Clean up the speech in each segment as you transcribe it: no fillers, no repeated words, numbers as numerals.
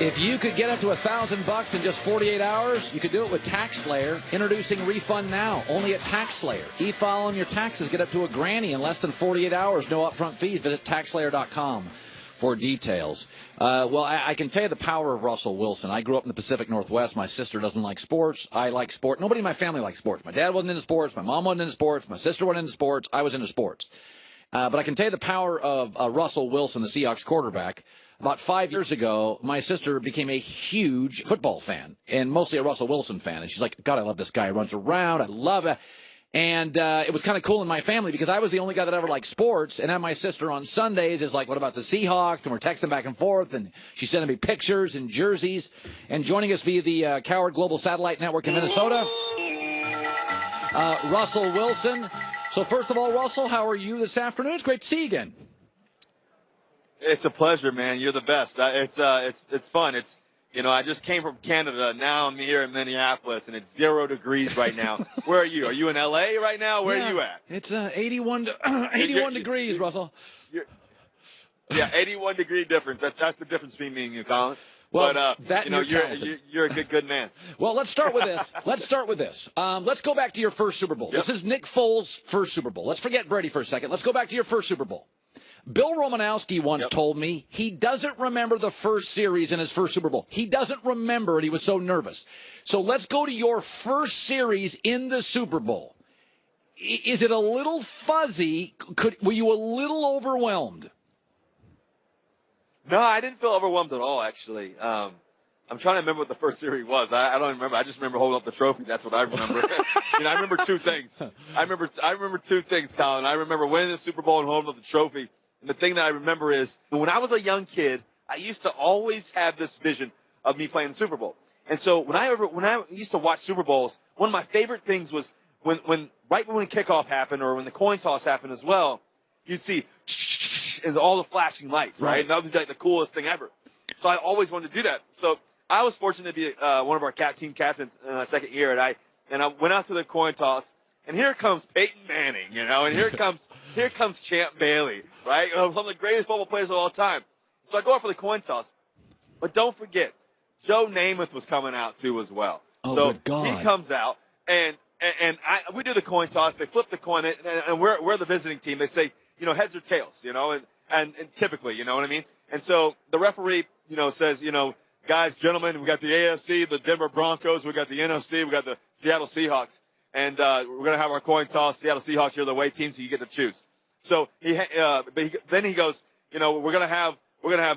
If you could get up to $1,000 in just 48 hours, you could do it with TaxSlayer. Introducing Refund Now, only at TaxSlayer. E-file on your taxes, get up to $1,000 in less than 48 hours. No upfront fees. Visit TaxSlayer.com for details. Well, I can tell you the power of Russell Wilson. I grew up in the Pacific Northwest. My sister doesn't like sports. I like sport. Nobody in my family likes sports. My dad wasn't into sports. My mom wasn't into sports. My sister wasn't into sports. I was into sports. But I can tell you the power of Russell Wilson, the Seahawks quarterback. About 5 years ago, my sister became a huge football fan, and mostly a Russell Wilson fan. And she's like, God, I love this guy. He runs around. I love it. And it was kind of cool in my family because I was the only guy that ever liked sports. And then my sister on Sundays is like, what about the Seahawks? And we're texting back and forth. And she's sending me pictures and jerseys. And joining us via the Coward Global Satellite Network in Minnesota, Russell Wilson. So first of all, Russell, how are you this afternoon? It's great to see you again. It's a pleasure, man. You're the best. It's fun. I just came from Canada. Now I'm here in Minneapolis, and it's 0 degrees right now. Where are you? Are you in L.A. right now? Where are you at? It's 81 degrees, Russell. 81 degree difference. That's the difference between me and you, Colin. Well, but you're a good man. Well, let's start with this. Let's go back to your first Super Bowl. Yep. This is Nick Foles' first Super Bowl. Let's forget Brady for a second. Let's go back to your first Super Bowl. Bill Romanowski once told me he doesn't remember the first series in his first Super Bowl. He doesn't remember it. He was so nervous. So let's go to your first series in the Super Bowl. Is it a little fuzzy? Were you a little overwhelmed? No, I didn't feel overwhelmed at all, actually. I'm trying to remember what the first series was. I don't remember. I just remember holding up the trophy. That's what I remember. I remember two things. I remember two things, Colin. I remember winning the Super Bowl and holding up the trophy. And the thing that I remember is when I was a young kid, I used to always have this vision of me playing the Super Bowl. And so when I used to watch Super Bowls, one of my favorite things was right when kickoff happened or when the coin toss happened as well, you'd see and all the flashing lights, right? And that would be like the coolest thing ever. So I always wanted to do that. So I was fortunate to be one of our team captains in my second year, and I went out to the coin toss. And here comes Peyton Manning, and here comes Champ Bailey, right? One of the greatest football players of all time. So I go out for the coin toss. But don't forget, Joe Namath was coming out too as well. Oh, so good God. He comes out, and we do the coin toss. They flip the coin, and we're the visiting team. They say, heads or tails, and typically, you know what I mean? And so the referee, says, guys, gentlemen, we got the AFC, the Denver Broncos, we got the NFC, we got the Seattle Seahawks. And we're going to have our coin toss. Seattle Seahawks, you're the away team, so you get to choose. So then he goes, we're going to have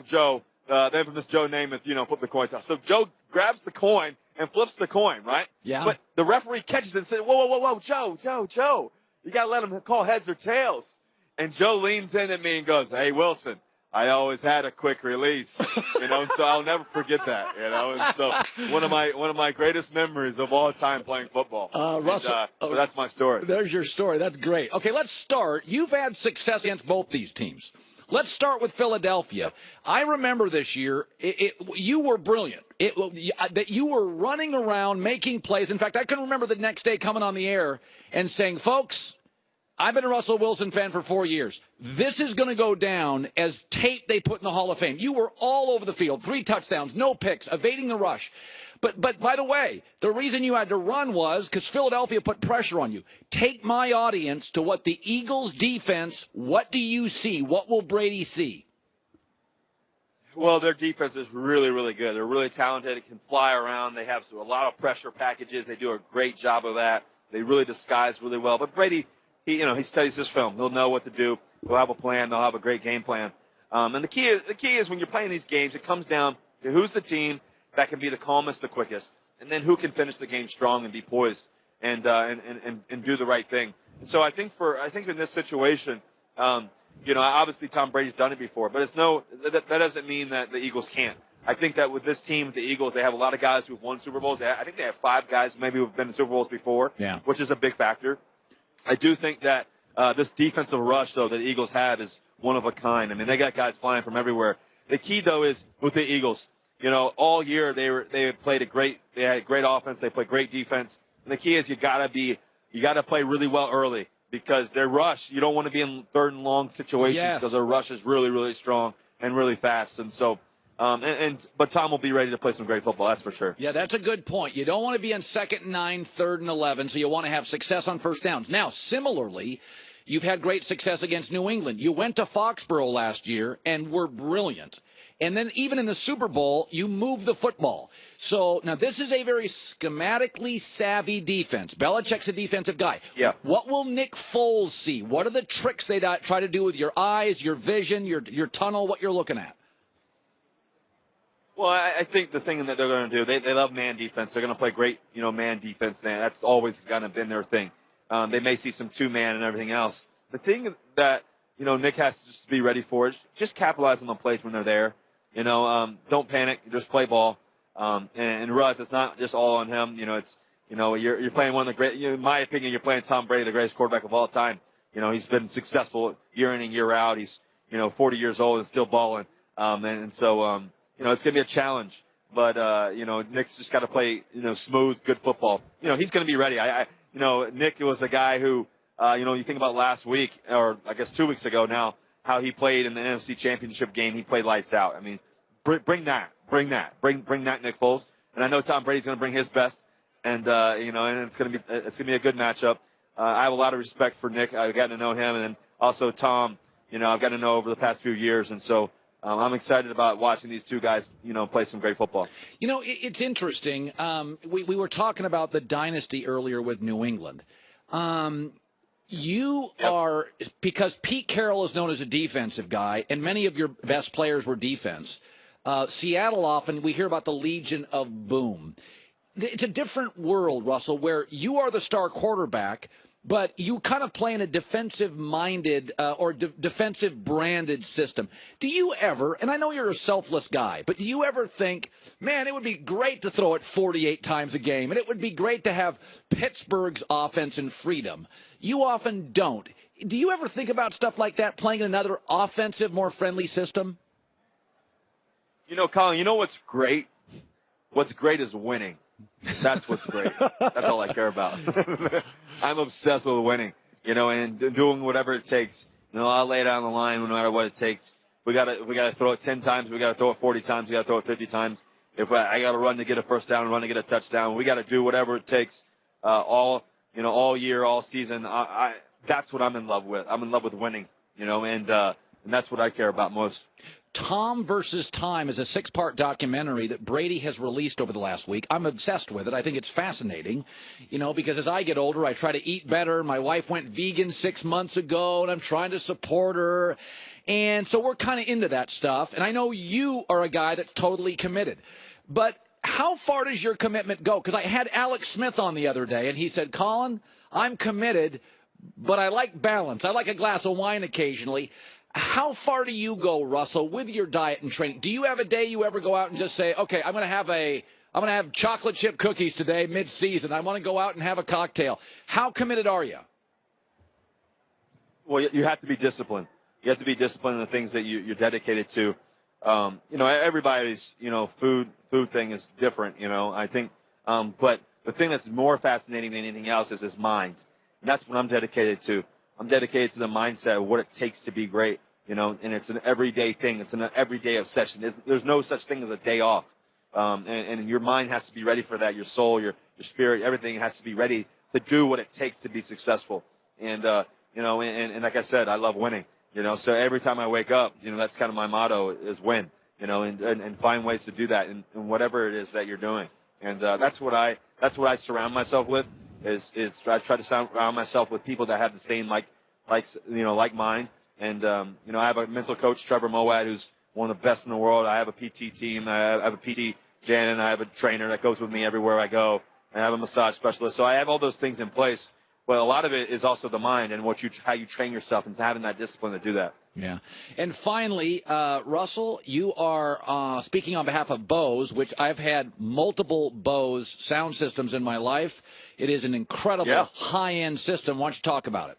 Joe, the infamous Joe Namath, flip the coin toss. So Joe grabs the coin and flips the coin, right? Yeah. But the referee catches it and says, whoa, Joe, you got to let him call heads or tails. And Joe leans in at me and goes, hey, Wilson, I always had a quick release, and so I'll never forget that, And so one of my greatest memories of all time playing football. Russell, so that's my story. There's your story. That's great. Okay, let's start. You've had success against both these teams. Let's start with Philadelphia. I remember this year, you were brilliant. That you were running around making plays. In fact, I can remember the next day coming on the air and saying, folks, I've been a Russell Wilson fan for 4 years. This is going to go down as tape they put in the Hall of Fame. You were all over the field, 3 touchdowns, no picks, evading the rush. But by the way, the reason you had to run was because Philadelphia put pressure on you. Take my audience to what the Eagles' defense, what do you see? What will Brady see? Well, their defense is really, really good. They're really talented. It can fly around. They have a lot of pressure packages. They do a great job of that. They really disguise really well. But Brady, he studies his film. He'll know what to do. He'll have a plan. They'll have a great game plan. And the key is when you're playing these games, it comes down to who's the team that can be the calmest, the quickest, and then who can finish the game strong and be poised and do the right thing. And so I think in this situation, obviously Tom Brady's done it before, but that doesn't mean that the Eagles can't. I think that with this team, the Eagles, they have a lot of guys who've won Super Bowls. I think they have 5 guys maybe who've been in Super Bowls before, which is a big factor. I do think that this defensive rush, though, that the Eagles have is one of a kind. I mean, they got guys flying from everywhere. The key, though, is with the Eagles, all year they had great offense. They played great defense. And the key is you got to play really well early because their rush, you don't want to be in third and long situations because their rush is really, really strong and really fast. And so But Tom will be ready to play some great football. That's for sure. Yeah, that's a good point. You don't want to be on 2nd and 9, 3rd and 11, so you want to have success on first downs. Now, similarly, you've had great success against New England. You went to Foxborough last year and were brilliant. And then even in the Super Bowl, you moved the football. So now this is a very schematically savvy defense. Belichick's a defensive guy. Yeah. What will Nick Foles see? What are the tricks they try to do with your eyes, your vision, your tunnel, what you're looking at? Well, I think the thing that they're going to do, they love man defense. They're going to play great, man defense. That's always kind of been their thing. They may see some two-man and everything else. The thing that, Nick has to just be ready for is just capitalize on the plays when they're there. Don't panic. Just play ball. And realize it's not just all on him. You're playing one of the great, in my opinion, you're playing Tom Brady, the greatest quarterback of all time. He's been successful year in and year out. He's, 40 years old and still balling. So it's going to be a challenge. But, Nick's just got to play, smooth, good football. He's going to be ready. Nick was a guy who, you think about last week, or I guess 2 weeks ago now, how he played in the NFC Championship game. He played lights out. I mean, bring that, Nick Foles. And I know Tom Brady's going to bring his best. And, and it's going to be a good matchup. I have a lot of respect for Nick. I've gotten to know him. And then also Tom, I've gotten to know over the past few years. And so, I'm excited about watching these two guys, play some great football. It's interesting. We were talking about the dynasty earlier with New England. You are, because Pete Carroll is known as a defensive guy, and many of your best players were defense. Seattle often, we hear about the Legion of Boom. It's a different world, Russell, where you are the star quarterback, but you kind of play in a defensive-minded or defensive-branded system. Do you ever, and I know you're a selfless guy, but do you ever think, man, it would be great to throw it 48 times a game, and it would be great to have Pittsburgh's offense and freedom? You often don't. Do you ever think about stuff like that, playing in another offensive, more friendly system? Colin, what's great? What's great is winning. That's what's great. That's all I care about. I'm obsessed with winning, and doing whatever it takes. I'll lay it on the line no matter what it takes. We gotta throw it 10 times. We gotta throw it 40 times. We gotta throw it 50 times. If I gotta run to get a first down, run to get a touchdown, we gotta do whatever it takes. All year, all season. That's what I'm in love with. I'm in love with winning, and that's what I care about most. Tom versus Time is a 6-part documentary that Brady has released over the last week. I'm obsessed with it. I think it's fascinating, because as I get older, I try to eat better. My wife went vegan 6 months ago, and I'm trying to support her. And so we're kind of into that stuff. And I know you are a guy that's totally committed. But how far does your commitment go? Because I had Alex Smith on the other day, and he said, Colin, I'm committed, but I like balance. I like a glass of wine occasionally. How far do you go, Russell, with your diet and training? Do you have a day you ever go out and just say, okay, I'm going to have chocolate chip cookies today mid-season. I want to go out and have a cocktail. How committed are you? Well, you have to be disciplined. You have to be disciplined in the things that you're dedicated to. Everybody's, food thing is different, I think. But the thing that's more fascinating than anything else is his mind. And that's what I'm dedicated to. I'm dedicated to the mindset of what it takes to be great, and it's an everyday thing. It's an everyday obsession. There's no such thing as a day off. And your mind has to be ready for that. Your soul, your spirit, everything has to be ready to do what it takes to be successful. And, and like I said, I love winning, so every time I wake up, that's kind of my motto is win, and find ways to do that in whatever it is that you're doing. And, that's what I surround myself with. Is I try to surround myself with people that have the same like mind. And I have a mental coach, Trevor Moawad, who's one of the best in the world. I have a PT team. I have a PT, Jan, and I have a trainer that goes with me everywhere I go. And I have a massage specialist. So I have all those things in place. But a lot of it is also the mind and how you train yourself and having that discipline to do that. Yeah. And finally, Russell, you are speaking on behalf of Bose, which I've had multiple Bose sound systems in my life. It is an incredible high-end system. Why don't you talk about it?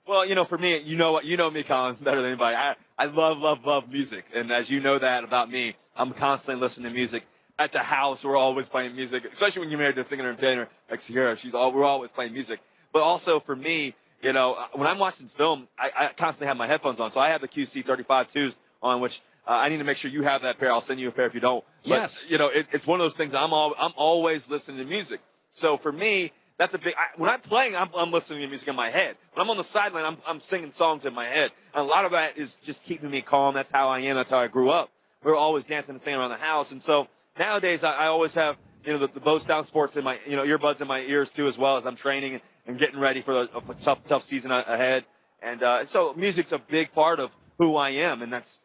Well, for me, you know me, Colin, better than anybody. I love music. And as you know that about me, I'm constantly listening to music. At the house, we're always playing music, especially when you're married to a singer and entertainer like Sierra. We're always playing music. But also for me, when I'm watching film, I constantly have my headphones on. So I have the QC35 2s on, which I need to make sure you have that pair. I'll send you a pair if you don't. But, Yes. It's one of those things. I'm always listening to music. So for me, that's a big. When I'm playing, I'm listening to music in my head. When I'm on the sideline, I'm singing songs in my head. And a lot of that is just keeping me calm. That's how I am. That's how I grew up. We were always dancing and singing around the house. And so nowadays, I always have the Bose Sound Sports in my earbuds in my ears too, as well as I'm training and getting ready for a tough season ahead. And so music's a big part of who I am, and that's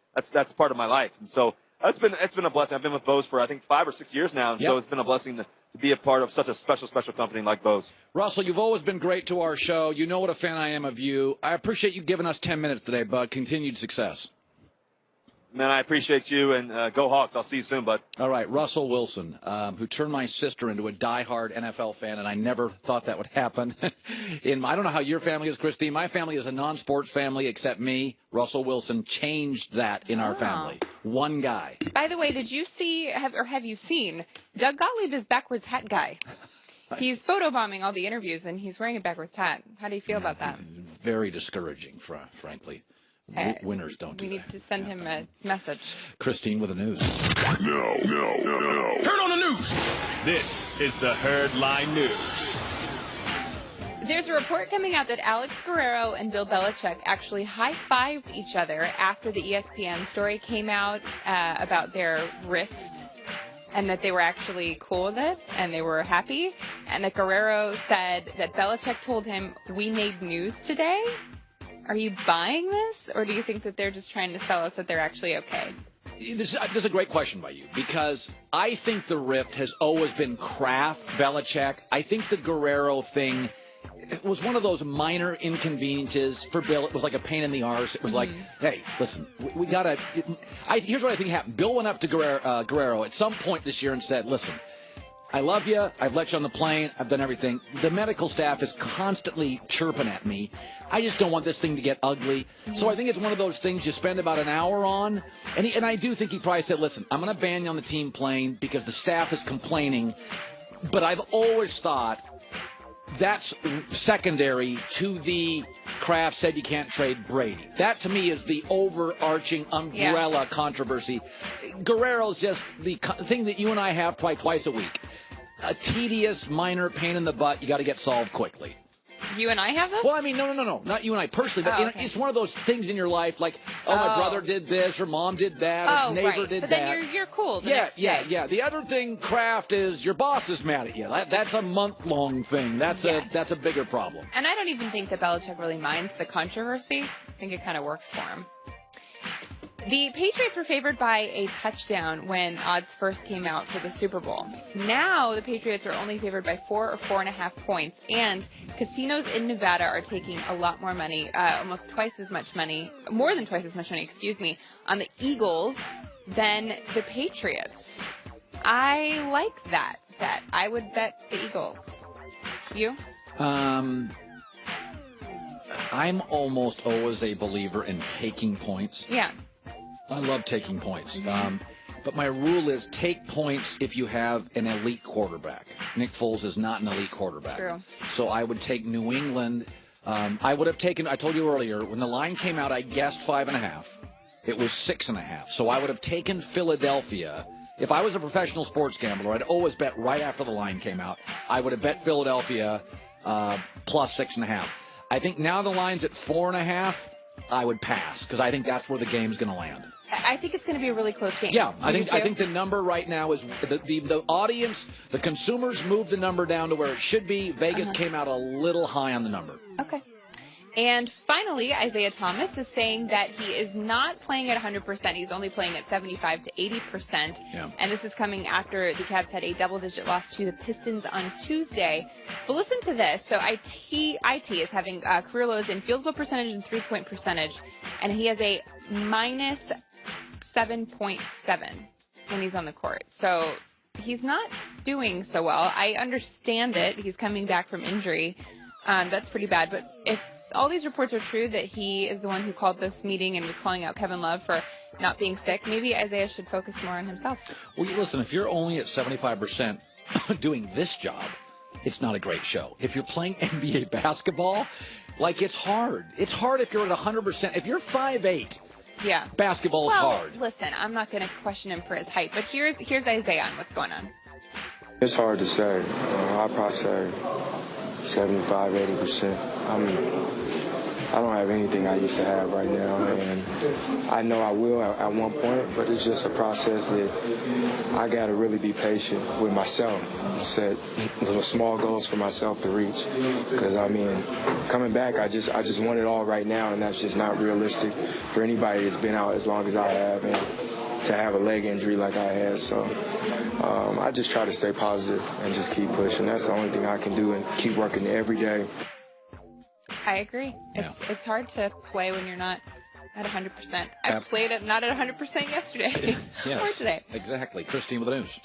part of my life. And so it's been a blessing. I've been with Bose for I think 5 or 6 years now, and so it's been a blessing to be a part of such a special company like Bose. Russell, you've always been great to our show. You know what a fan I am of you. I appreciate you giving us 10 minutes today, bud. Continued success. Man, I appreciate you, and go Hawks. I'll see you soon, bud. All right, Russell Wilson, who turned my sister into a diehard NFL fan, and I never thought that would happen. I don't know how your family is, Christine. My family is a non-sports family except me. Russell Wilson changed that in our family. One guy. By the way, did you see, have you seen, Doug Gottlieb is backwards hat guy. He's photobombing all the interviews, and he's wearing a backwards hat. How do you feel about that? Very discouraging, frankly. Winners don't do that. We need to send him a message. Christine with the news. No. Turn on the news. This is the Herd Line News. There's a report coming out that Alex Guerrero and Bill Belichick actually high-fived each other after the ESPN story came out about their rift, and that they were actually cool with it, and they were happy, and that Guerrero said that Belichick told him, "We made news today." Are you buying this, or do you think that they're just trying to tell us that they're actually okay? This is a great question by you, because I think the rift has always been Kraft, Belichick. I think the Guerrero thing, it was one of those minor inconveniences for Bill. It was like a pain in the arse. It was like, hey, listen, we got to – here's what I think happened. Bill went up to Guerrero at some point this year and said, listen, I love you. I've let you on the plane. I've done everything. The medical staff is constantly chirping at me. I just don't want this thing to get ugly. So I think it's one of those things you spend about an hour on. And I do think he probably said, listen, I'm going to ban you on the team plane because the staff is complaining. But I've always thought that's secondary to the Kraft said you can't trade Brady. That, to me, is the overarching umbrella controversy. Guerrero's just the thing that you and I have probably twice a week. A tedious, minor pain in the butt you got to get solved quickly. You and I have this? Well, I mean, no. Not you and I personally, but okay. It's one of those things in your life like, my brother did this, or mom did that, or neighbor did but that. But then you're cool the next day. Yeah. The other thing, Kraft, is your boss is mad at you. That's a month-long thing. That's a bigger problem. And I don't even think that Belichick really minds the controversy. I think it kind of works for him. The Patriots were favored by a touchdown when odds first came out for the Super Bowl. Now the Patriots are only favored by 4 or 4.5 points, and casinos in Nevada are taking a lot more money, almost twice as much money, more than twice as much money, on the Eagles than the Patriots. I like that bet. I would bet the Eagles. You? I'm almost always a believer in taking points. Yeah. I love taking points. But my rule is take points if you have an elite quarterback. Nick Foles is not an elite quarterback. True. So I would take New England. I would have taken, I told you earlier, when the line came out, I guessed 5.5. It was 6.5. So I would have taken Philadelphia. If I was a professional sports gambler, I'd always bet right after the line came out. I would have bet Philadelphia plus 6.5. I think now the line's at 4.5. I would pass because I think that's where the game's going to land. I think it's going to be a really close game. Yeah, I think the number right now is the audience, the consumers moved the number down to where it should be. Vegas came out a little high on the number. Okay. And finally, Isaiah Thomas is saying that he is not playing at 100%. He's only playing at 75 to 80%. Yeah. And this is coming after the Cavs had a double-digit loss to the Pistons on Tuesday. But listen to this. So IT is having career lows in field goal percentage and three-point percentage. And he has a minus 7.7 when he's on the court. So he's not doing so well. I understand it. He's coming back from injury. That's pretty bad. But if all these reports are true that he is the one who called this meeting and was calling out Kevin Love for not being sick, maybe Isaiah should focus more on himself. Well, listen, if you're only at 75% doing this job, it's not a great show. If you're playing NBA basketball, like, it's hard. It's hard if you're at 100%. If you're 5'8", Yeah. Basketball is hard. Listen, I'm not going to question him for his height, but here's Isaiah on what's going on. It's hard to say. I'd probably say 75, 80%. I don't have anything I used to have right now, and I know I will at one point, but it's just a process that I got to really be patient with myself, set little small goals for myself to reach, because, I mean, coming back, I just want it all right now, and that's just not realistic for anybody that's been out as long as I have, and to have a leg injury like I had, so I just try to stay positive and just keep pushing. That's the only thing I can do, and keep working every day. I agree. It's hard to play when you're not at 100%. I played not at 100% yesterday or today. Exactly. Christine with the news.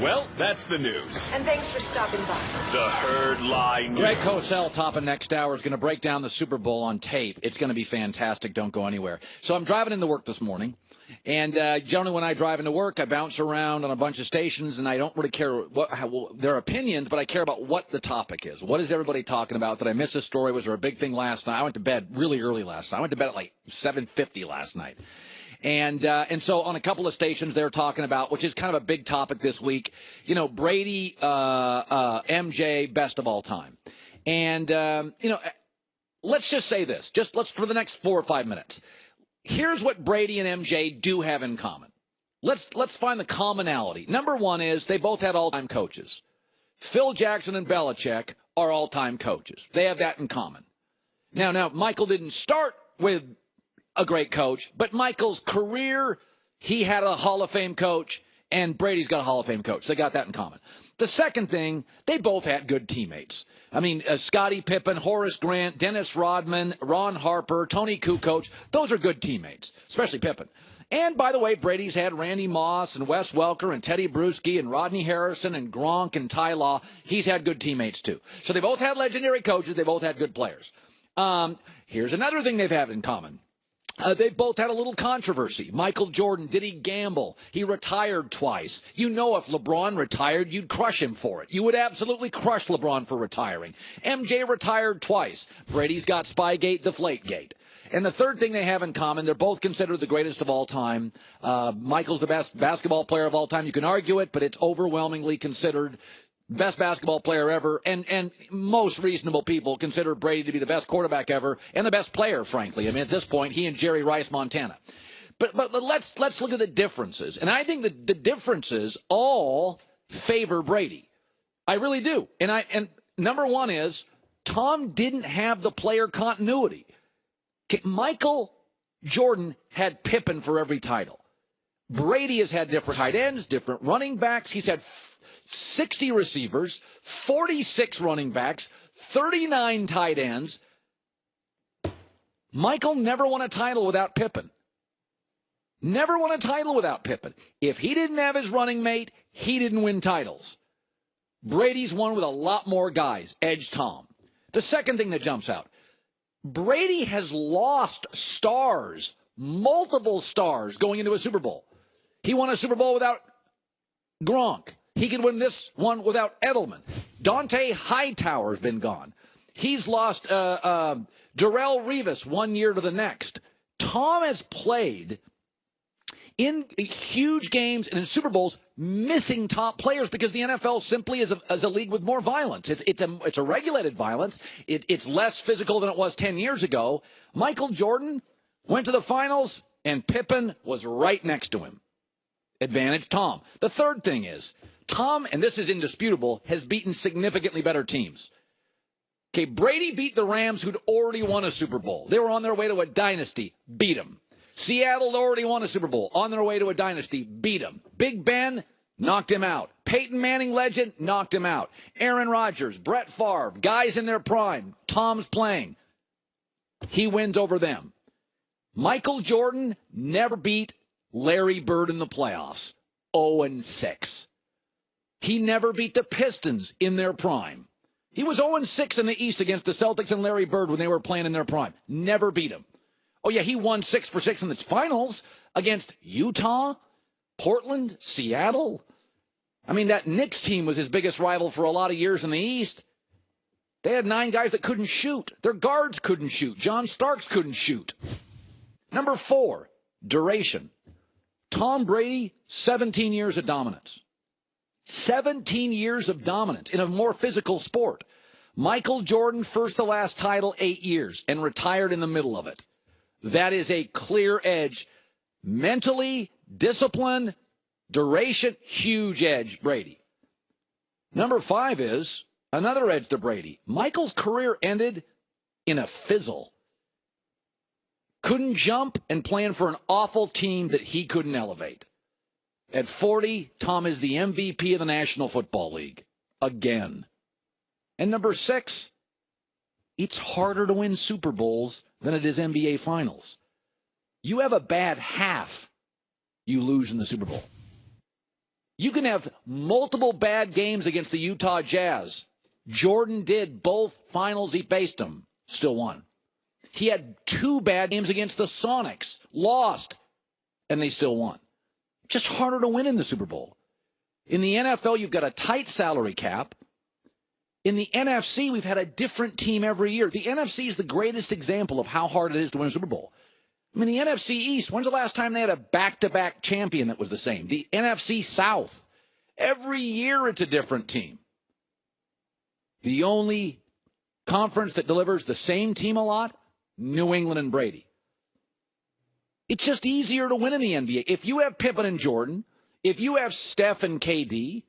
Well, that's the news. And thanks for stopping by. The Herd Lie News. Greg Cosell, topping next hour, is going to break down the Super Bowl on tape. It's going to be fantastic. Don't go anywhere. So I'm driving into work this morning. And generally when I drive into work, I bounce around on a bunch of stations, and I don't really care their opinions, but I care about what the topic is. What is everybody talking about? Did I miss a story? Was there a big thing last night? I went to bed really early last night. I went to bed at like 7:50 last night. And so on a couple of stations they're talking about, which is kind of a big topic this week, Brady, MJ, best of all time. And, let's just say this, let's for the next 4 or 5 minutes. Here's what Brady and MJ do have in common. Let's find the commonality. Number one is they both had all-time coaches. Phil Jackson and Belichick are all-time coaches. They have that in common. Now, Michael didn't start with a great coach, but Michael's career, he had a Hall of Fame coach, and Brady's got a Hall of Fame coach. They got that in common. The second thing, they both had good teammates. I mean, Scottie Pippen, Horace Grant, Dennis Rodman, Ron Harper, Tony Kukoc, those are good teammates, especially Pippen. And, by the way, Brady's had Randy Moss and Wes Welker and Teddy Bruschi and Rodney Harrison and Gronk and Ty Law. He's had good teammates, too. So they both had legendary coaches. They both had good players. Here's another thing they've had in common. They both had a little controversy. Michael Jordan, did he gamble? He retired twice. If LeBron retired, you'd crush him for it. You would absolutely crush LeBron for retiring. MJ retired twice. Brady's got Spygate, Deflategate. And the third thing they have in common, they're both considered the greatest of all time. Michael's the best basketball player of all time. You can argue it, but it's overwhelmingly considered best basketball player ever, and most reasonable people consider Brady to be the best quarterback ever and the best player, frankly. I mean, at this point, he and Jerry Rice, Montana. But let's look at the differences. And I think the differences all favor Brady. I really do. And number one is Tom didn't have the player continuity. Michael Jordan had Pippen for every title. Brady has had different tight ends, different running backs. He's had 60 receivers, 46 running backs, 39 tight ends. Michael never won a title without Pippen. Never won a title without Pippen. If he didn't have his running mate, he didn't win titles. Brady's won with a lot more guys, edge Tom. The second thing that jumps out, Brady has lost stars, multiple stars going into a Super Bowl. He won a Super Bowl without Gronk. He could win this one without Edelman. Dante Hightower's been gone. He's lost Darrelle Revis 1 year to the next. Tom has played in huge games and in Super Bowls missing top players because the NFL simply is a league with more violence. It's a regulated violence. It's less physical than it was 10 years ago. Michael Jordan went to the finals, and Pippen was right next to him. Advantage Tom. The third thing is, Tom, and this is indisputable, has beaten significantly better teams. Okay, Brady beat the Rams, who'd already won a Super Bowl. They were on their way to a dynasty, beat them. Seattle already won a Super Bowl, on their way to a dynasty, beat them. Big Ben knocked him out. Peyton Manning legend knocked him out. Aaron Rodgers, Brett Favre, guys in their prime. Tom's playing. He wins over them. Michael Jordan never beat Larry Bird in the playoffs. 0-6. He never beat the Pistons in their prime. He was 0-6 in the East against the Celtics and Larry Bird when they were playing in their prime. Never beat him. Oh, yeah, he won 6 for 6 in the finals against Utah, Portland, Seattle. I mean, that Knicks team was his biggest rival for a lot of years in the East. They had 9 guys that couldn't shoot. Their guards couldn't shoot. John Starks couldn't shoot. Number 4, duration. Tom Brady, 17 years of dominance. 17 years of dominance in a more physical sport. Michael Jordan, first to last title, 8 years, and retired in the middle of it. That is a clear edge. Mentally, discipline, duration, huge edge, Brady. Number 5 is another edge to Brady. Michael's career ended in a fizzle. Couldn't jump and playing for an awful team that he couldn't elevate. At 40, Tom is the MVP of the National Football League. Again. And number 6, it's harder to win Super Bowls than it is NBA Finals. You have a bad half, you lose in the Super Bowl. You can have multiple bad games against the Utah Jazz. Jordan did both finals he faced them, still won. He had 2 bad games against the Sonics, lost, and they still won. Just harder to win in the Super Bowl. In the NFL, you've got a tight salary cap. In the NFC, we've had a different team every year. The NFC is the greatest example of how hard it is to win a Super Bowl. I mean, the NFC East, when's the last time they had a back-to-back champion that was the same? The NFC South, every year it's a different team. The only conference that delivers the same team a lot, New England and Brady. It's just easier to win in the NBA. If you have Pippen and Jordan, if you have Steph and KD,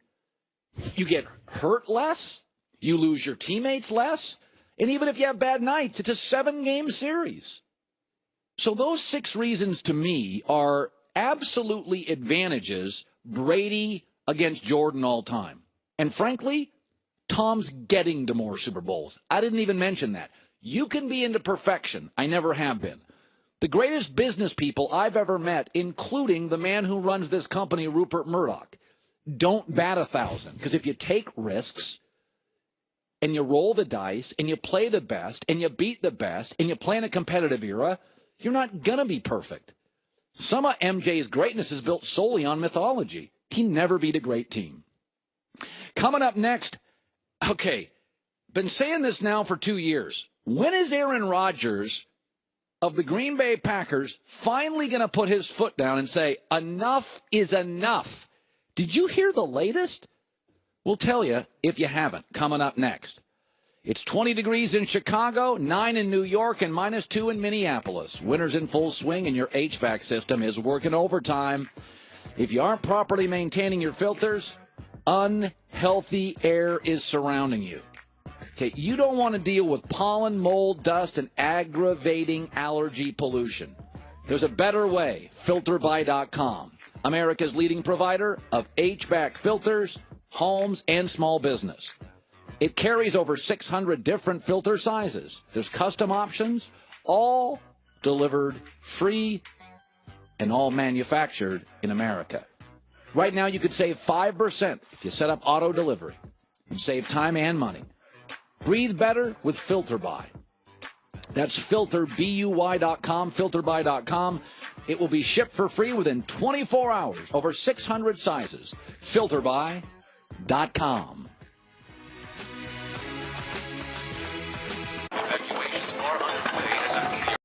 you get hurt less, you lose your teammates less, and even if you have bad nights, it's a 7-game series. So those 6 reasons to me are absolutely advantages Brady against Jordan all time. And frankly, Tom's getting to more Super Bowls. I didn't even mention that. You can be into perfection. I never have been. The greatest business people I've ever met, including the man who runs this company, Rupert Murdoch, don't bat 1,000. Because if you take risks and you roll the dice and you play the best and you beat the best and you play in a competitive era, you're not going to be perfect. Some of MJ's greatness is built solely on mythology. He never beat a great team. Coming up next, okay, been saying this now for 2 years. When is Aaron Rodgers of the Green Bay Packers finally going to put his foot down and say, enough is enough? Did you hear the latest? We'll tell you if you haven't, coming up next. It's 20 degrees in Chicago, 9 in New York, and -2 in Minneapolis. Winter's in full swing, and your HVAC system is working overtime. If you aren't properly maintaining your filters, unhealthy air is surrounding you. Okay, you don't want to deal with pollen, mold, dust, and aggravating allergy pollution. There's a better way. FilterBuy.com, America's leading provider of HVAC filters, homes, and small business. It carries over 600 different filter sizes. There's custom options, all delivered free and all manufactured in America. Right now, you could save 5% if you set up auto delivery and save time and money. Breathe better with FilterBuy. That's FilterBuy.com, FilterBuy.com. It will be shipped for free within 24 hours, over 600 sizes. FilterBuy.com.